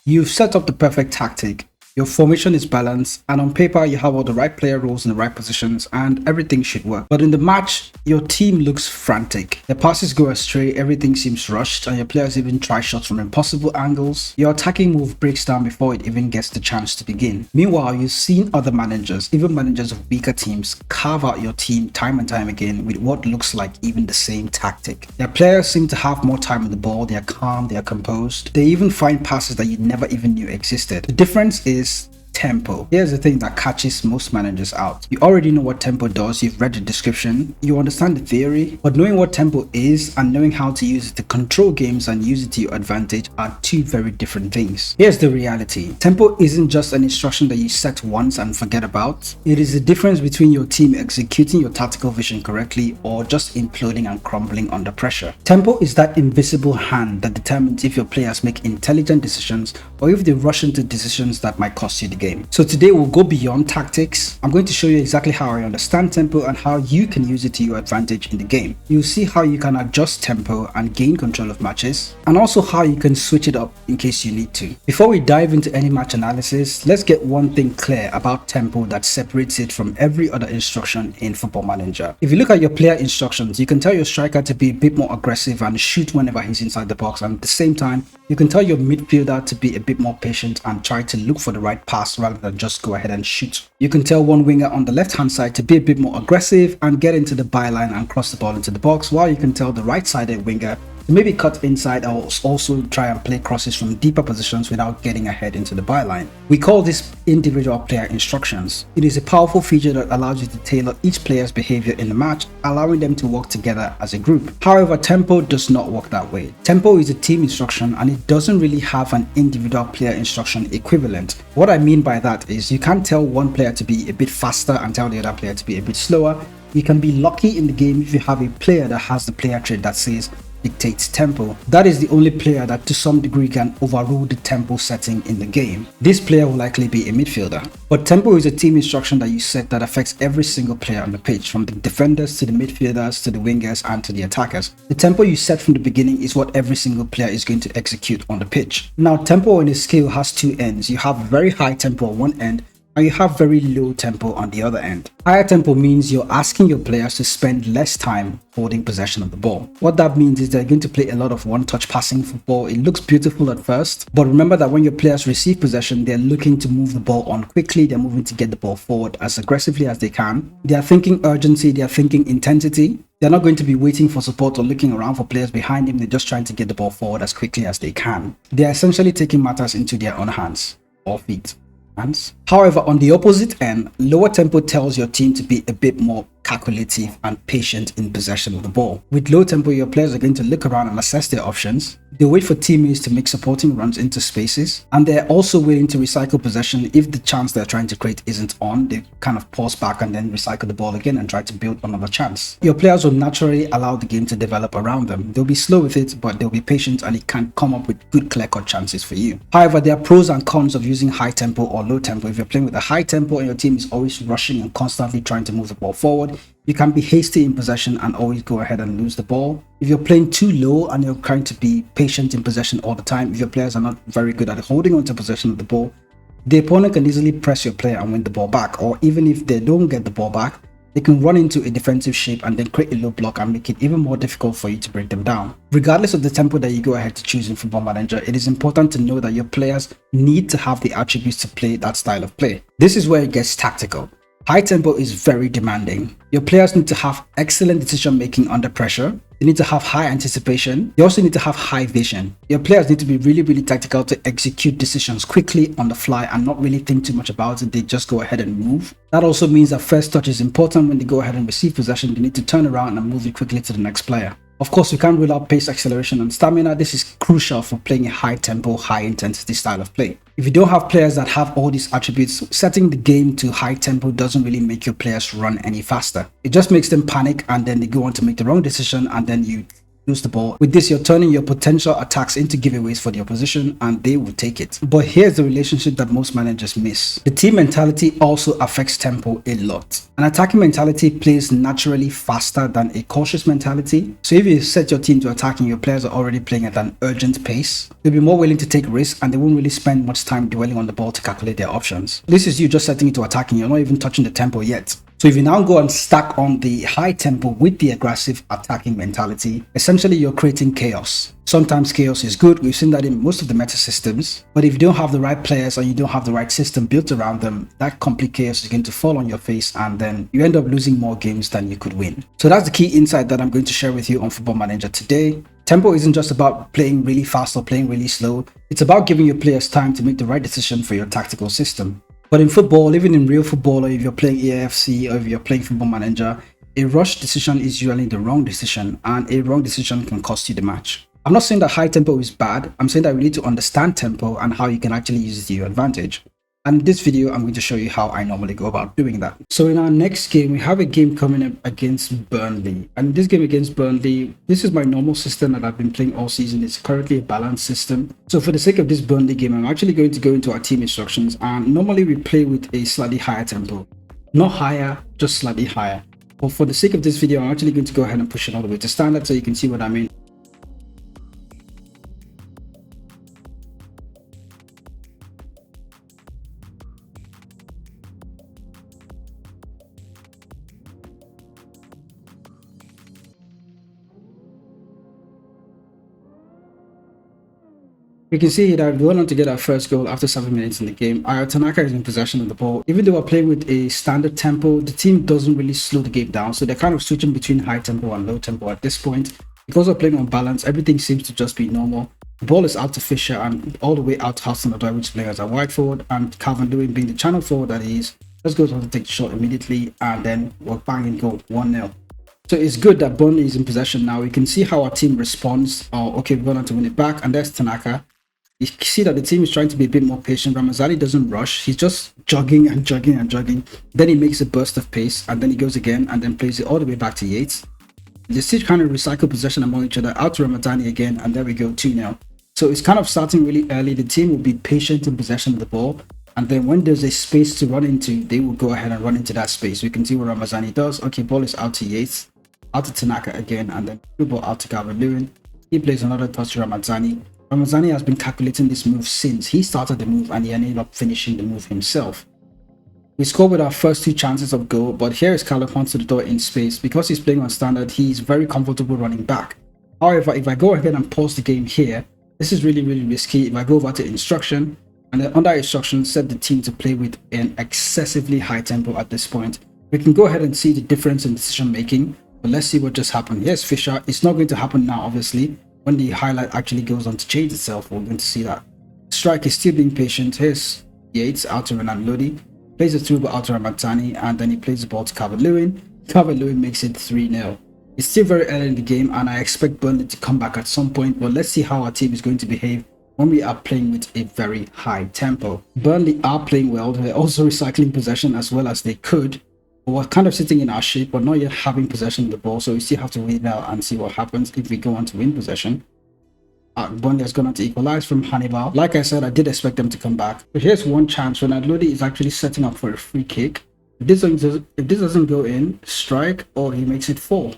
You've set up the perfect tactic. Your formation is balanced, and on paper you have all the right player roles in the right positions and everything should work. But in the match, your team looks frantic. Their passes go astray, everything seems rushed, and your players even try shots from impossible angles. Your attacking move breaks down before it even gets the chance to begin. Meanwhile, you've seen other managers, even managers of weaker teams, carve out your team time and time again with what looks like even the same tactic. Their players seem to have more time on the ball, they are calm, they are composed. They even find passes that you never even knew existed. The difference is tempo. Here's the thing that catches most managers out. You already know what tempo does, you've read the description, you understand the theory, but knowing what tempo is and knowing how to use it to control games and use it to your advantage are two very different things. Here's the reality. Tempo isn't just an instruction that you set once and forget about. It is the difference between your team executing your tactical vision correctly or just imploding and crumbling under pressure. Tempo is that invisible hand that determines if your players make intelligent decisions or if they rush into decisions that might cost you the game. So today we'll go beyond tactics. I'm going to show you exactly how I understand tempo and how you can use it to your advantage in the game. You'll see how you can adjust tempo and gain control of matches, and also how you can switch it up in case you need to. Before we dive into any match analysis, let's get one thing clear about tempo that separates it from every other instruction in Football Manager. If you look at your player instructions, you can tell your striker to be a bit more aggressive and shoot whenever he's inside the box, and at the same time you can tell your midfielder to be a bit more patient and try to look for the right pass rather than just go ahead and shoot. You can tell one winger on the left hand side to be a bit more aggressive and get into the byline and cross the ball into the box, while you can tell the right sided winger to maybe cut inside or also try and play crosses from deeper positions without getting ahead into the byline. We call this individual player instructions. It is a powerful feature that allows you to tailor each player's behavior in the match, allowing them to work together as a group. However, tempo does not work that way. Tempo is a team instruction and it doesn't really have an individual player instruction equivalent. What I mean by that is you can't tell one player to be a bit faster and tell the other player to be a bit slower. You can be lucky in the game if you have a player that has the player trait that says dictates tempo. That is the only player that to some degree can overrule the tempo setting in the game. This player will likely be a midfielder. But tempo is a team instruction that you set that affects every single player on the pitch, from the defenders to the midfielders to the wingers and to the attackers. The tempo you set from the beginning is what every single player is going to execute on the pitch. Now, tempo in a scale has two ends. You have very high tempo on one end and you have very low tempo on the other end. Higher tempo means you're asking your players to spend less time holding possession of the ball. What that means is they're going to play a lot of one-touch passing football. It looks beautiful at first, but remember that when your players receive possession, they're looking to move the ball on quickly. They're moving to get the ball forward as aggressively as they can. They are thinking urgency, they are thinking intensity. They're not going to be waiting for support or looking around for players behind them. They're just trying to get the ball forward as quickly as they can. They're essentially taking matters into their own hands or feet. However, on the opposite end, lower tempo tells your team to be a bit more calculative and patient in possession of the ball. With low tempo, your players are going to look around and assess their options. They wait for teammates to make supporting runs into spaces, and they're also willing to recycle possession if the chance they're trying to create isn't on. They kind of pause back and then recycle the ball again and try to build another chance. Your players will naturally allow the game to develop around them. They'll be slow with it, but they'll be patient and it can come up with good clear-cut chances for you. However, there are pros and cons of using high tempo or low tempo. If you're playing with a high tempo and your team is always rushing and constantly trying to move the ball forward, you can be hasty in possession and always go ahead and lose the ball. If you're playing too low and you're trying to be patient in possession all the time, if your players are not very good at holding onto possession of the ball, the opponent can easily press your player and win the ball back. Or even if they don't get the ball back, they can run into a defensive shape and then create a low block and make it even more difficult for you to break them down. Regardless of the tempo that you go ahead to choose in Football Manager, it is important to know that your players need to have the attributes to play that style of play. This is where it gets tactical. High tempo is very demanding. Your players need to have excellent decision making under pressure. They need to have high anticipation. They also need to have high vision. Your players need to be really tactical to execute decisions quickly on the fly and not really think too much about it. They just go ahead and move. That also means that first touch is important. When they go ahead and receive possession, they need to turn around and move it quickly to the next player. Of course, we can't rule out pace, acceleration, and stamina. This is crucial for playing a high tempo, high intensity style of play. If you don't have players that have all these attributes, setting the game to high tempo doesn't really make your players run any faster. It just makes them panic and then they go on to make the wrong decision and then you lose the ball. With this, you're turning your potential attacks into giveaways for the opposition and they will take it. But here's the relationship that most managers miss. The team mentality also affects tempo a lot. An attacking mentality plays naturally faster than a cautious mentality. So if you set your team to attack and your players are already playing at an urgent pace, they'll be more willing to take risks and they won't really spend much time dwelling on the ball to calculate their options. This is you just setting it to attacking, you're not even touching the tempo yet. So if you now go and stack on the high tempo with the aggressive attacking mentality, essentially you're creating chaos. Sometimes chaos is good. We've seen that in most of the meta systems. But if you don't have the right players or you don't have the right system built around them, that complete chaos is going to fall on your face and then you end up losing more games than you could win. So that's the key insight that I'm going to share with you on Football Manager today. Tempo isn't just about playing really fast or playing really slow. It's about giving your players time to make the right decision for your tactical system. But in football, even in real football, or if you're playing AFC or if you're playing Football Manager, a rush decision is usually the wrong decision and a wrong decision can cost you the match. I'm not saying that high tempo is bad. I'm saying that we need to understand tempo and how you can actually use it to your advantage. And in this video, I'm going to show you how I normally go about doing that. So in our next game, we have a game coming up against Burnley. And in this game against Burnley, this is my normal system that I've been playing all season. It's currently a balanced system. So for the sake of this Burnley game, I'm actually going to go into our team instructions. And normally we play with a slightly higher tempo. Not higher, just slightly higher. But for the sake of this video, I'm actually going to go ahead and push it all the way to standard so you can see what I mean. We can see that we went on to get our first goal after 7 minutes in the game. Our Tanaka is in possession of the ball. Even though we're playing with a standard tempo, the team doesn't really slow the game down. So they're kind of switching between high tempo and low tempo at this point. Because we're playing on balance, everything seems to just be normal. The ball is out to Fisher and all the way out to Hudson-Odoi, which is playing as a wide forward, and Calvin Lewin being the channel forward that he is. Let's go on to take the shot immediately and then we're banging goal 1-0. So it's good that Burnley is in possession now. We can see how our team responds. Oh, okay, we're going to win it back, and there's Tanaka. You see that the team is trying to be a bit more patient. Ramazani doesn't rush. He's just jogging and jogging and jogging. Then he makes a burst of pace and then he goes again and then plays it all the way back to Yates. They still kind of recycle possession among each other. Out to Ramazani again and there we go, 2-0. So it's kind of starting really early. The team will be patient in possession of the ball. And then when there's a space to run into, they will go ahead and run into that space. We can see what Ramazani does. Okay, ball is out to Yates. Out to Tanaka again and then through ball out to Calvin Lewin. He plays another touch to Ramazani. Ramazani has been calculating this move since he started the move and he ended up finishing the move himself. We scored with our first 2 chances of goal, but here is Carlo Hudson-Odoi in space. Because he's playing on standard, he's very comfortable running back. However, if I go ahead and pause the game here, this is really risky. If I go over to instruction and then under instruction set the team to play with an excessively high tempo at this point, we can go ahead and see the difference in decision making. But let's see what just happened. Here's Fisher. It's not going to happen now, obviously. When the highlight actually goes on to change itself, we're going to see that. Strike is still being patient. Here's Yates out to Renan Lodi, plays it through out to Ramatani, and then he plays the ball to Calvin Lewin. Calvin Lewin makes it 3-0. It's still very early in the game and I expect Burnley to come back at some point, but let's see how our team is going to behave when we are playing with a very high tempo. Burnley are playing well. They're also recycling possession as well as they could. We're kind of sitting in our shape, but not yet having possession of the ball, so we still have to wait out and see what happens if we go on to win possession. Burnley has gone on to equalize from Hannibal. Like I said, I did expect them to come back. But here's one chance when Lodi is actually setting up for a free kick. If this doesn't go in, strike, or he makes it 4.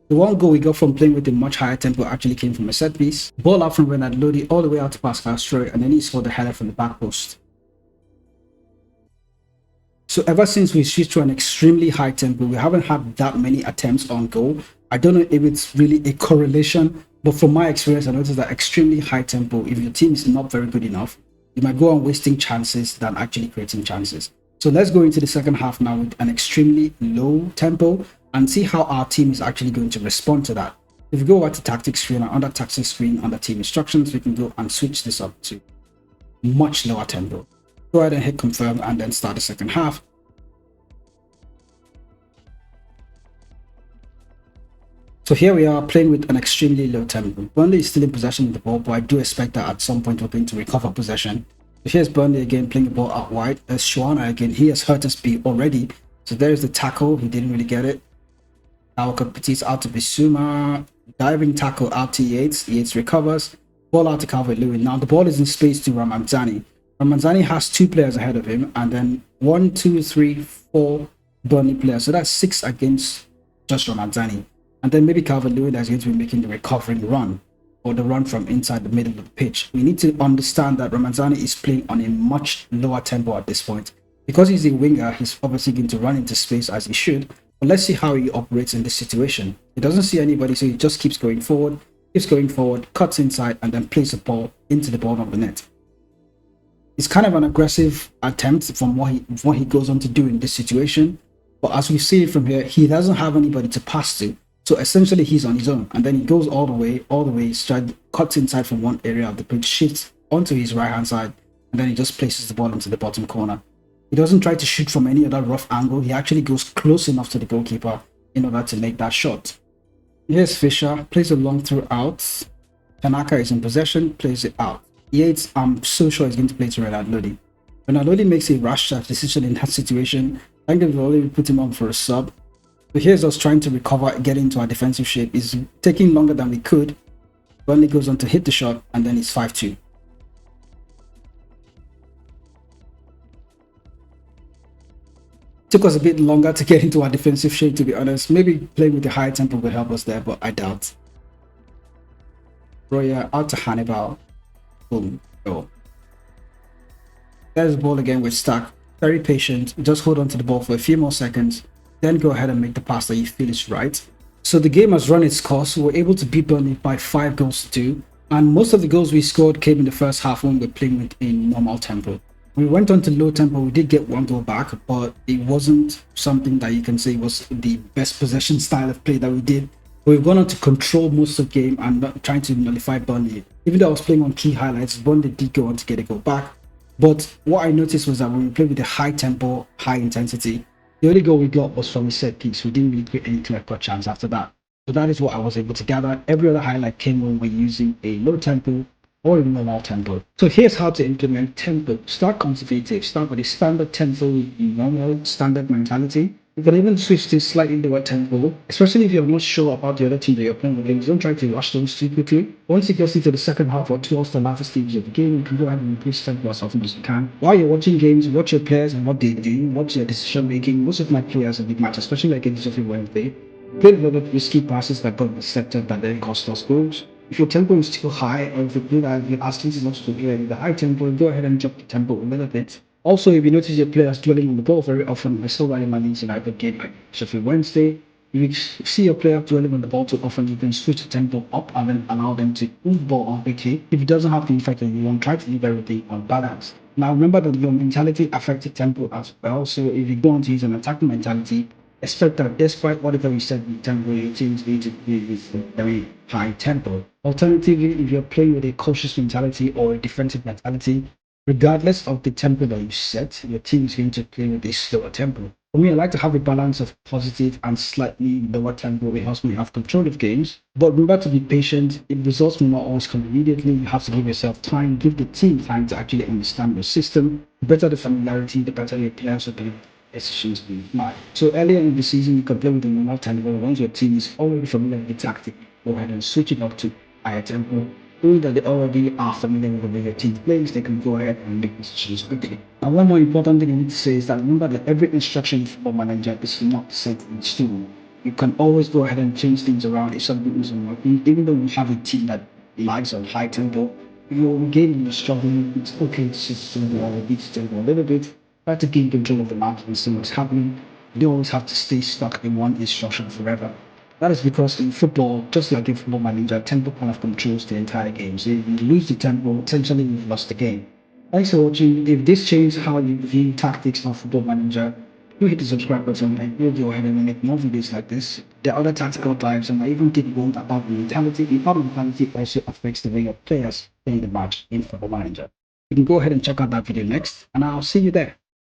The one goal we got from playing with a much higher tempo actually came from a set piece. Ball out from Renan Lodi all the way out to Pascal Stroy, and then he scored the header from the back post. So ever since we switched to an extremely high tempo, we haven't had that many attempts on goal. I don't know if it's really a correlation, but from my experience, I noticed that extremely high tempo, if your team is not very good enough, you might go on wasting chances than actually creating chances. So let's go into the second half now with an extremely low tempo and see how our team is actually going to respond to that. If we go over to tactics screen, and under tactics screen, under team instructions, we can go and switch this up to much lower tempo. Go ahead and hit confirm and then start the second half. So here we are playing with an extremely low tempo. Burnley is still in possession of the ball, but I do expect that at some point we're going to recover possession. Here's Burnley again playing the ball out wide. There's Schwana again. He has hurt his beat already. So there's the tackle. He didn't really get it. Our Petit's out to Bissouma. Diving tackle out to Yates. Yates recovers. Ball out to Calvert-Lewin. Now the ball is in space to Ramazani. Ramazani has two players ahead of him, and then 1, 2, 3, 4 Burnley players. So that's 6 against just Ramazani. And then maybe Calvert-Lewin that's going to be making the recovering run, or the run from inside the middle of the pitch. We need to understand that Ramazani is playing on a much lower tempo at this point. Because he's a winger, he's obviously going to run into space as he should. But let's see how he operates in this situation. He doesn't see anybody, so he just keeps going forward, cuts inside, and then plays the ball into the bottom of the net. It's kind of an aggressive attempt from what he goes on to do in this situation. But as we see it from here, he doesn't have anybody to pass to. So essentially he's on his own, and then he goes all the way, cuts inside from one area of the pitch, shifts onto his right hand side, and then he just places the ball into the bottom corner. He doesn't try to shoot from any other rough angle. He actually goes close enough to the goalkeeper in order to make that shot. Here's Fisher, plays a long throw out. Tanaka is in possession, plays it out. Yates, I'm so sure he's going to play to Renard Lodi. Renard Lodi makes a rash decision in that situation. I think they've already put him on for a sub. So here's us trying to recover, get into our defensive shape. It's taking longer than we could. Burnley goes on to hit the shot, and then it's 5-2. Took us a bit longer to get into our defensive shape, to be honest. Maybe playing with the high tempo would help us there, but I doubt. Roya out to Hannibal. Boom. Go. There's the ball again with Stack. Very patient. Just hold on to the ball for a few more seconds. Then go ahead and make the pass that you feel is right. So the game has run its course. We were able to beat Burnley by 5 goals to 2. And most of the goals we scored came in the first half when we were playing with a normal tempo. We went on to low tempo. We did get 1 goal back, but it wasn't something that you can say was the best possession style of play that we did. We've gone on to control most of the game and not trying to nullify Burnley. Even though I was playing on key highlights, Burnley did go on to get a goal back. But what I noticed was that when we played with a high tempo, high intensity, the only goal we got was from a set piece. We didn't really get any clear-cut chance after that. So that is what I was able to gather. Every other highlight came when we're using a low tempo or a normal tempo. So here's how to implement tempo. Start conservative. Start with a standard tempo, normal standard mentality. You can even switch to slightly lower tempo, especially if you're not sure about the other team that you're playing against. Don't try to rush those too quickly. Once it gets into the second half or towards the latter stages of the game, you can go ahead and increase tempo as often as you can. While you're watching games, watch your players and what they do, watch their decision making. Most of my players in big matches, especially like against Sheffield Wednesday, played a lot of risky passes that got intercepted that then cost us goals. If your tempo is too high, or if you feel that you're asking not to play in the high tempo, go ahead and drop the tempo a little bit. Also, if you notice your players dwelling on the ball very often, I saw that in my Leeds United game like Sheffield Wednesday. If you see your player dwelling on the ball too often, you can switch the tempo up and then allow them to move the ball on quickly. If it doesn't have the effect that you want, try to leave everything on balance. Now remember that your mentality affects the tempo as well. So if you go on to use an attacking mentality, expect that despite whatever we said in tempo, your teams need to play with a very high tempo. Alternatively, if you're playing with a cautious mentality or a defensive mentality, regardless of the tempo that you set, your team is going to play with a slower tempo. For me, I like to have a balance of positive and slightly lower tempo. It helps me have control of games. But remember to be patient. If results may not always come immediately, you have to give yourself time, give the team time to actually understand your system. The better the familiarity, the better your players will be. Decisions being made. So earlier in the season, you can play with the normal tempo. Once your team is already familiar with the tactic, go ahead and switch it up to higher tempo. Knowing that they already are familiar with the way your team plays, they can go ahead and make decisions quickly. Now, one more important thing I need to say is that remember that every instruction in Football Manager is not set in stone. You can always go ahead and change things around if something isn't working. Even though you have a team that likes on high tempo, if you're gaining you're struggling, it's okay to switch to or reduce tempo a little bit. Try to gain control of the match and see what's happening. You don't always have to stay stuck in one instruction forever. That is because in football, just like in Football Manager, tempo kind of controls the entire game. So if you lose the tempo, essentially you've lost the game. Thanks for watching. If this changed how you view tactics on Football Manager, do hit the subscribe button and we'll go ahead and make more videos like this. There are other tactical types and I even did one about mentality. How mentality also affects the way your players play the match in Football Manager. You can go ahead and check out that video next and I'll see you there.